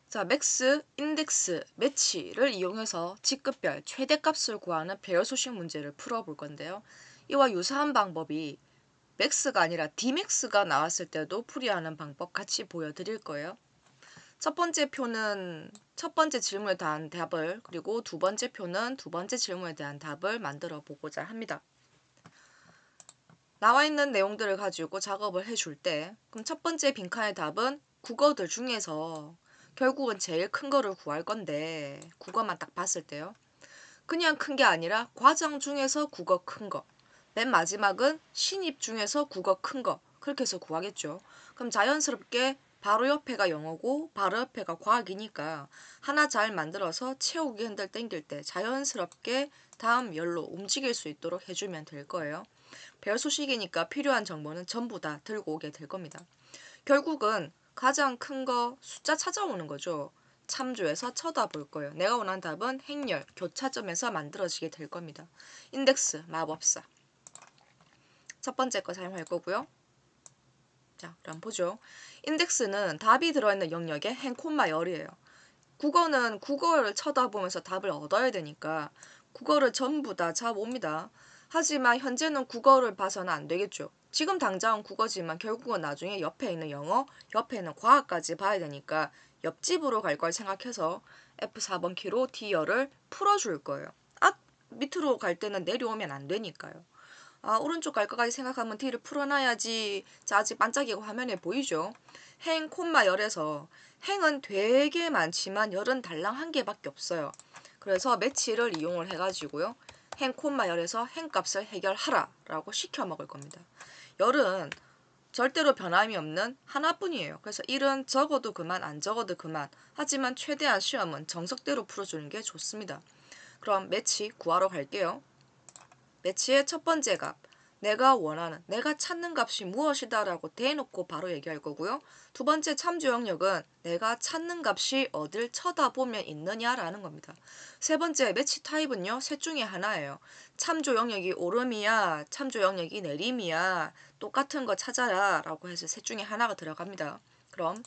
자, 맥스, 인덱스, 매치를 이용해서 직급별 최대값을 구하는 배열 수식 문제를 풀어볼 건데요. 이와 유사한 방법이 맥스가 아니라 D맥스가 나왔을 때도 풀이하는 방법 같이 보여드릴 거예요. 첫 번째 표는 첫 번째 질문에 대한 답을, 그리고 두 번째 표는 두 번째 질문에 대한 답을 만들어 보고자 합니다. 나와 있는 내용들을 가지고 작업을 해줄 때, 그럼 첫 번째 빈칸의 답은 국어들 중에서 결국은 제일 큰 거를 구할 건데, 국어만 딱 봤을 때요. 그냥 큰 게 아니라 과정 중에서 국어 큰 거, 맨 마지막은 신입 중에서 국어 큰 거, 그렇게 해서 구하겠죠. 그럼 자연스럽게 바로 옆에가 영어고 바로 옆에가 과학이니까 하나 잘 만들어서 채우기 핸들 땡길 때 자연스럽게 다음 열로 움직일 수 있도록 해주면 될 거예요. 배열 수식이니까 필요한 정보는 전부 다 들고 오게 될 겁니다. 결국은 가장 큰 거 숫자 찾아오는 거죠. 참조해서 쳐다볼 거예요. 내가 원하는 답은 행렬, 교차점에서 만들어지게 될 겁니다. 인덱스, 마법사. 첫 번째 거 사용할 거고요. 자, 그럼 보죠. 인덱스는 답이 들어있는 영역의 행, 콤마, 열이에요. 국어는 국어를 쳐다보면서 답을 얻어야 되니까 국어를 전부 다 잡아옵니다. 하지만 현재는 국어를 봐서는 안 되겠죠. 지금 당장은 국어지만 결국은 나중에 옆에 있는 영어, 옆에 있는 과학까지 봐야 되니까 옆집으로 갈 걸 생각해서 F4번 키로 D열을 풀어줄 거예요. 밑으로 갈 때는 내려오면 안 되니까요. 오른쪽 갈 거까지 생각하면 D를 풀어놔야지. 자, 아직 반짝이고 화면에 보이죠? 행, 콤마, 열에서 행은 되게 많지만 열은 달랑 한 개밖에 없어요. 그래서 매치를 이용을 해가지고요. 행, 콤마, 열에서 행 값을 해결하라 라고 시켜 먹을 겁니다. 열은 절대로 변함이 없는 하나뿐이에요. 그래서 1은 적어도 그만, 안 적어도 그만. 하지만 최대한 시험은 정석대로 풀어주는 게 좋습니다. 그럼 매치 구하러 갈게요. 매치의 첫 번째 값, 내가 원하는, 내가 찾는 값이 무엇이다 라고 대놓고 바로 얘기할 거고요. 두 번째 참조 영역은 내가 찾는 값이 어딜 쳐다보면 있느냐라는 겁니다. 세 번째 매치 타입은요, 셋 중에 하나예요. 참조 영역이 오름이야, 참조 영역이 내림이야, 똑같은 거 찾아라 라고 해서 셋 중에 하나가 들어갑니다. 그럼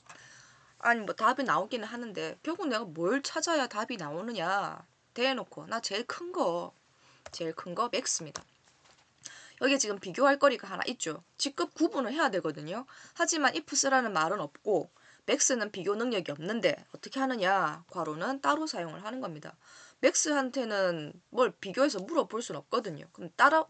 아니 뭐 답이 나오기는 하는데 결국 내가 뭘 찾아야 답이 나오느냐 대놓고 나 제일 큰 거 맥스입니다. 여기에 지금 비교할 거리가 하나 있죠. 직급 구분을 해야 되거든요. 하지만 ifs라는 말은 없고 맥스는 비교 능력이 없는데 어떻게 하느냐? 괄호는 따로 사용을 하는 겁니다. 맥스한테는 뭘 비교해서 물어볼 수는 없거든요. 그럼 따로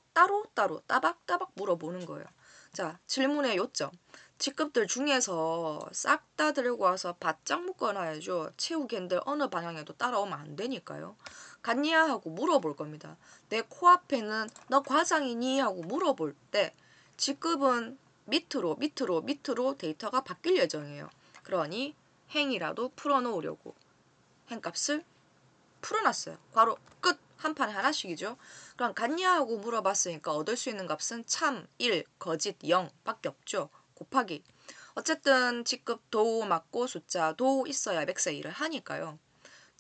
따박따박 물어보는 거예요. 자, 질문의 요점. 직급들 중에서 싹 다 들고 와서 바짝 묶어놔야죠. 채우기들 어느 방향에도 따라오면 안 되니까요. 갔냐 하고 물어볼 겁니다. 내 코앞에는 너 과장이니 하고 물어볼 때 직급은 밑으로 데이터가 바뀔 예정이에요. 그러니 행이라도 풀어놓으려고 행값을 풀어놨어요. 괄호 끝. 한 판에 하나씩이죠. 그럼 같냐 하고 물어봤으니까 얻을 수 있는 값은 참, 1, 거짓, 0 밖에 없죠. 곱하기. 어쨌든 직급 도 맞고 숫자 도 있어야 맥스의 일을 하니까요.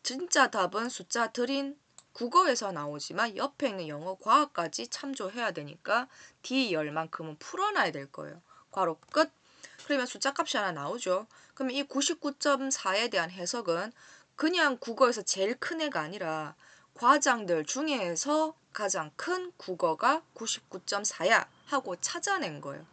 진짜 답은 숫자 들인 국어에서 나오지만 옆에 있는 영어, 과학까지 참조해야 되니까 D열만큼은 풀어놔야 될 거예요. 괄호 끝. 그러면 숫자 값이 하나 나오죠. 그러면 이 99.4에 대한 해석은 그냥 국어에서 제일 큰 애가 아니라 과장들 중에서 가장 큰 국어가 99.4야 하고 찾아낸 거예요.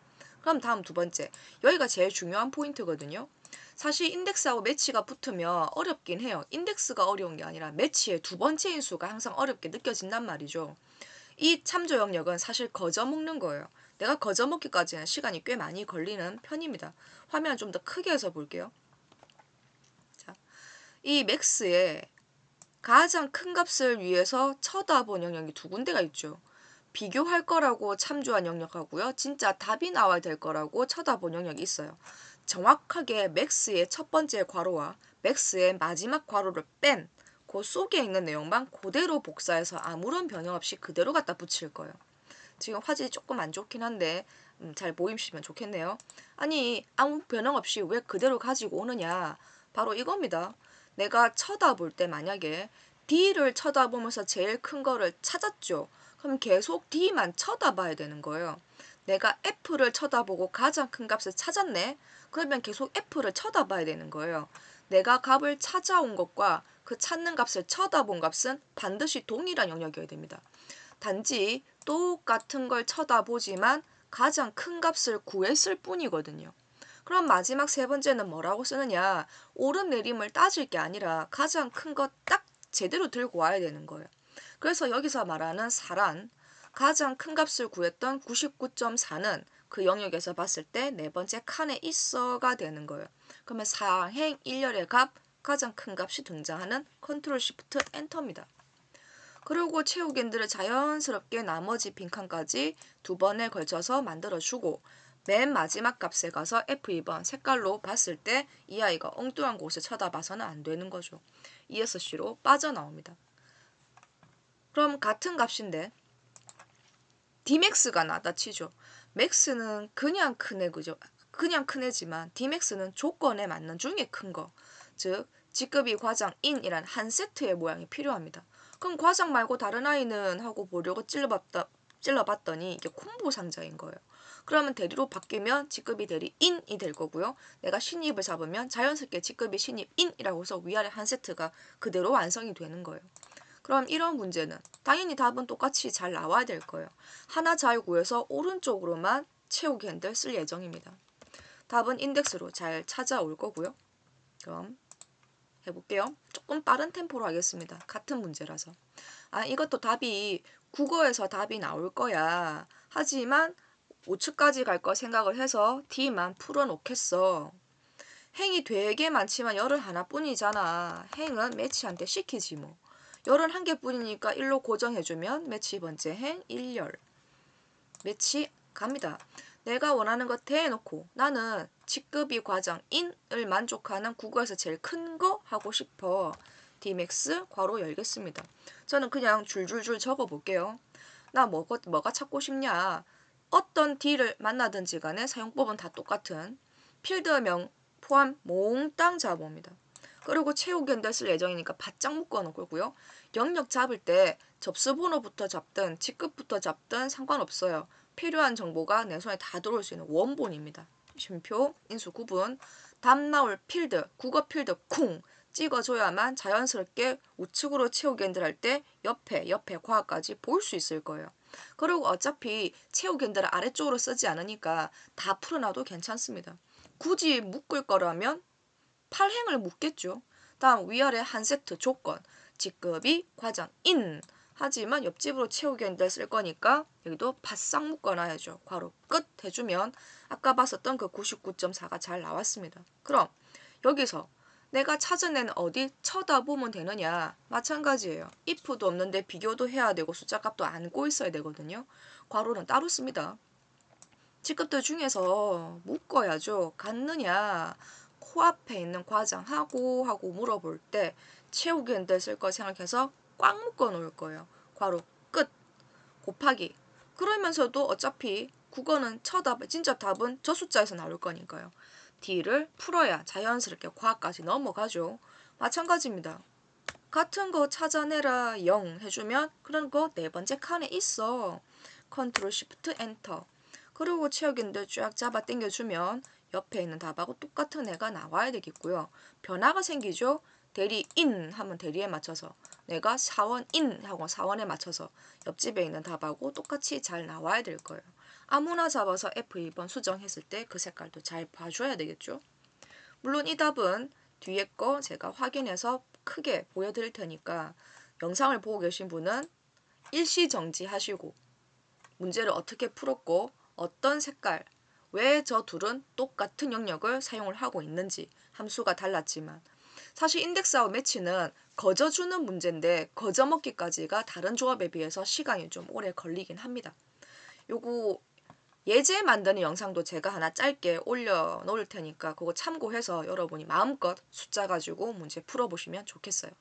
그럼 다음 두 번째. 여기가 제일 중요한 포인트거든요. 사실 인덱스하고 매치가 붙으면 어렵긴 해요. 인덱스가 어려운 게 아니라 매치의 두 번째 인수가 항상 어렵게 느껴진단 말이죠. 이 참조 영역은 사실 거저먹는 거예요. 내가 거저먹기까지는 시간이 꽤 많이 걸리는 편입니다. 화면 좀 더 크게 해서 볼게요. 자, 이 맥스의 가장 큰 값을 위해서 쳐다본 영역이 두 군데가 있죠. 비교할 거라고 참조한 영역하고요. 진짜 답이 나와야 될 거라고 쳐다본 영역이 있어요. 정확하게 맥스의 첫 번째 괄호와 맥스의 마지막 괄호를 뺀 그 속에 있는 내용만 그대로 복사해서 아무런 변형 없이 그대로 갖다 붙일 거예요. 지금 화질이 조금 안 좋긴 한데 잘 보이시면 좋겠네요. 아니 아무 변형 없이 왜 그대로 가지고 오느냐. 바로 이겁니다. 내가 쳐다볼 때 만약에 D를 쳐다보면서 제일 큰 거를 찾았죠. 그럼 계속 D만 쳐다봐야 되는 거예요. 내가 F를 쳐다보고 가장 큰 값을 찾았네. 그러면 계속 F를 쳐다봐야 되는 거예요. 내가 값을 찾아온 것과 그 찾는 값을 쳐다본 값은 반드시 동일한 영역이어야 됩니다. 단지 똑같은 걸 쳐다보지만 가장 큰 값을 구했을 뿐이거든요. 그럼 마지막 세 번째는 뭐라고 쓰느냐? 오름내림을 따질 게 아니라 가장 큰 거 딱 제대로 들고 와야 되는 거예요. 그래서 여기서 말하는 4란 가장 큰 값을 구했던 99.4는 그 영역에서 봤을 때 네 번째 칸에 있어가 되는 거예요. 그러면 사행 1열의 값 가장 큰 값이 등장하는 컨트롤 시프트 엔터입니다. 그리고 채우기들을 자연스럽게 나머지 빈칸까지 두 번에 걸쳐서 만들어주고 맨 마지막 값에 가서 F2번 색깔로 봤을 때 이 아이가 엉뚱한 곳을 쳐다봐서는 안 되는 거죠. ESC로 빠져나옵니다. 그럼 같은 값인데 Dmax가 나다 치죠. max는 그냥 큰 애, 그죠? 그냥 큰 애지만 Dmax는 조건에 맞는 중에 큰 거. 즉 직급이 과장 in이란 한 세트의 모양이 필요합니다. 그럼 과장 말고 다른 아이는 하고 보려고 찔러봤더니 이게 콤보 상자인 거예요. 그러면 대리로 바뀌면 직급이 대리 in이 될 거고요. 내가 신입을 잡으면 자연스럽게 직급이 신입 in이라고 해서 위아래 한 세트가 그대로 완성이 되는 거예요. 그럼 이런 문제는 당연히 답은 똑같이 잘 나와야 될 거예요. 하나 잘 구해서 오른쪽으로만 채우기 핸들 쓸 예정입니다. 답은 인덱스로 잘 찾아올 거고요. 그럼 해볼게요. 조금 빠른 템포로 하겠습니다. 같은 문제라서. 이것도 답이 국어에서 답이 나올 거야. 하지만 우측까지 갈 거 생각을 해서 D만 풀어놓겠어. 행이 되게 많지만 열은 하나뿐이잖아. 행은 매치한테 시키지 뭐. 열은 한 개뿐이니까 1로 고정해주면 매치 번째 행 1열. 매치 갑니다. 내가 원하는 거 대놓고 나는 직급이 과장 인을 만족하는 국어에서 제일 큰 거 하고 싶어. Dmax 괄호 열겠습니다. 저는 그냥 줄줄줄 적어볼게요. 나 뭐가 찾고 싶냐. 어떤 D를 만나든지 간에 사용법은 다 똑같은 필드명 포함 몽땅 잡아옵니다. 그리고 채우기 핸들 쓸 예정이니까 바짝 묶어놓을 거고요. 영역 잡을 때 접수번호부터 잡든 직급부터 잡든 상관없어요. 필요한 정보가 내 손에 다 들어올 수 있는 원본입니다. 쉼표, 인수 구분, 답 나올 필드, 국어 필드 쿵 찍어줘야만 자연스럽게 우측으로 채우기 핸들 할 때 옆에 과까지 볼 수 있을 거예요. 그리고 어차피 채우기 핸들을 아래쪽으로 쓰지 않으니까 다 풀어놔도 괜찮습니다. 굳이 묶을 거라면 8행을 묶겠죠. 다음 위아래 한 세트 조건 직급이 과장 인 하지만 옆집으로 채우기 핸들 쓸 거니까 여기도 바싹 묶어놔야죠. 괄호 끝 해주면 아까 봤었던 그 99.4가 잘 나왔습니다. 그럼 여기서 내가 찾은 애는 어디 쳐다보면 되느냐? 마찬가지예요. if도 없는데 비교도 해야 되고 숫자 값도 안고 있어야 되거든요. 괄호는 따로 씁니다. 직급들 중에서 묶어야죠. 같느냐? 코앞에 있는 과장하고 하고 물어볼 때 채우기 핸들 쓸 거 생각해서 꽉 묶어 놓을 거예요. 괄호 끝 곱하기. 그러면서도 어차피 국어는 진짜 답은 저 숫자에서 나올 거니까요. D를 풀어야 자연스럽게 과학까지 넘어가죠. 마찬가지입니다. 같은 거 찾아내라 0 해주면 그런 거 네 번째 칸에 있어. 컨트롤 시프트 엔터. 그리고 채우기인들 쫙 잡아 당겨주면 옆에 있는 답하고 똑같은 애가 나와야 되겠고요. 변화가 생기죠. 대리 인 하면 대리에 맞춰서 내가 사원 인 하고 사원에 맞춰서 옆집에 있는 답하고 똑같이 잘 나와야 될 거예요. 아무나 잡아서 F2번 수정했을 때 그 색깔도 잘 봐줘야 되겠죠. 물론 이 답은 뒤에 거 제가 확인해서 크게 보여드릴 테니까 영상을 보고 계신 분은 일시정지 하시고 문제를 어떻게 풀었고 어떤 색깔, 왜 저 둘은 똑같은 영역을 사용을 하고 있는지 함수가 달랐지만 사실 인덱스하고 매치는 거저주는 문제인데 거저먹기까지가 다른 조합에 비해서 시간이 좀 오래 걸리긴 합니다. 요거 예제 만드는 영상도 제가 하나 짧게 올려놓을 테니까 그거 참고해서 여러분이 마음껏 숫자 가지고 문제 풀어보시면 좋겠어요.